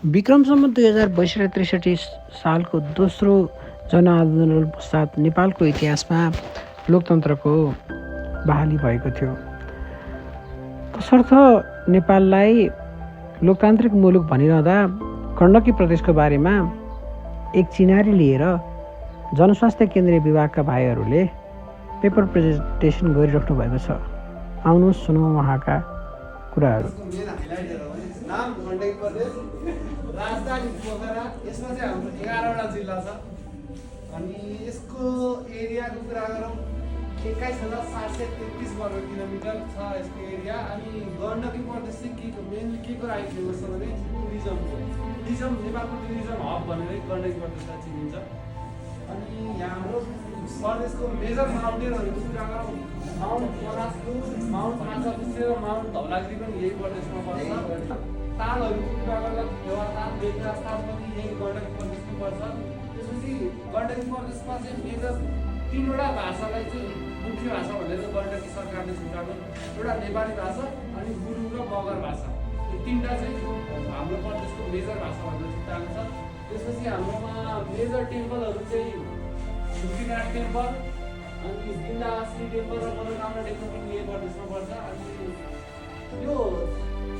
विक्रमसम्म 2062-63 सालको दोस्रो जनआन्दोलन पश्चात नेपालको इतिहासमा लोकतन्त्रको बहाली भएको थियो। तसर्थ नेपाललाई लोकतान्त्रिक मुलुक भनिरहँदा गण्डकी प्रदेशको बारेमा एक चिनारी लिएर जनस्वास्थ्य केन्द्रीय विभागका भाइहरूले पेपर प्रेजेन्टेसन गरिराख्नु भएको छ। आउनुहोस् सुनौँ उहाँका कुराहरू। नाम गण्डकी प्रदेश, राजधानी पोखरा। यसमा चाहिँ हाम्रो 11वटा जिल्ला छ अनि यसको एरियाको कुरा गरौँ 21,733 वर्ग किलोमिटर छ यसको एरिया। अनि गण्डकी प्रदेश चाहिँ मेनली के को लागि फेमस छ भने टुरिज्म, नेपालको टुरिज्म हब भनेर गण्डकी प्रदेशलाई चिनिन्छ। अनि यहाँ हाम्रो प्रदेशको मेजर माउन्टेनहरूको कुरा गरौँ माउन्ट पराशु, माउन्ट माछापुच्छ्रे र माउन्ट धौलागिरी पनि यही प्रदेशमा पर्छ। तालहरूको कुरा गर्दा देवाताल, बेगराजताल पनि यही गण्डकी प्रदेशमा पर्छ। त्यसपछि गण्डकी प्रदेशमा चाहिँ मेजर 3वटा भाषालाई चाहिँ मुख्य भाषा भनेर गण्डकी सरकारले छुट्याएको, एउटा नेपाली भाषा अनि गुरुङ र मगर भाषा, यो 3टा चाहिँ हाम्रो प्रदेशको मेजर भाषा भनेर छुट्याएको छ। त्यसपछि हाम्रोमा मेजर टेम्पलहरू चाहिँ ढुकीनाथ टेम्पल अनि बिन्दावासी टेम्पल र मनोकामना टेम्पल पनि यही प्रदेशमा पर्छ। अनि यो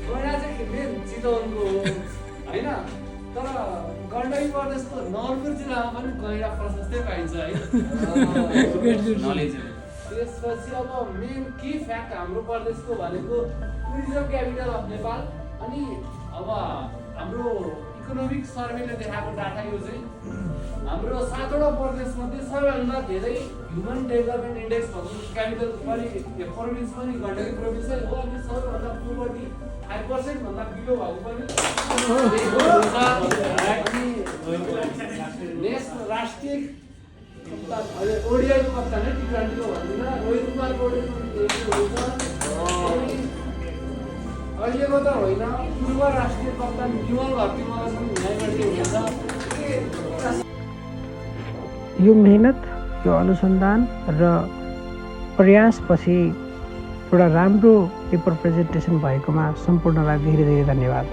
गैँडा चाहिँ मेन चितवनको हो होइन, तर गण्डकी प्रदेशको नवलपुर जिल्लामा पनि गैँडा प्रशस्तै पाइन्छ है। त्यसपछि अब मेन के फ्याक्ट हाम्रो प्रदेशको भनेको टुरिज्म क्यापिटल अफ नेपाल। अनि अब हाम्रो इकोनोमिक सर्वेले देखाएको डाटा यो चाहिँ हाम्रो 7वटा प्रदेशमध्ये सबैभन्दा धेरै ह्युमन डेभलपमेन्ट इन्डेक्स भन्नु क्यापिटल पनि प्रोभिन्स पनि गण्डकी प्रोभिन्सै हो। अनि सबैभन्दा पोभर्टी 5% भन्दा बिलो भएको पनि नेक्स्ट राष्ट्रिय ओडिआईको कप्तान है, टी20को भन्दिनँ, रोहित कुमार पौडेल अहिलेको त होइन, पूर्व राष्ट्रिय कप्तान विमल घरती मलाई यहीँबाट हुनुहुन्छ। यो मेहनत, यो अनुसन्धान र प्रयासपछि एउटा राम्रो पेपर प्रेजेन्टेसन भएकोमा सम्पूर्णलाई धेरै धेरै धन्यवाद।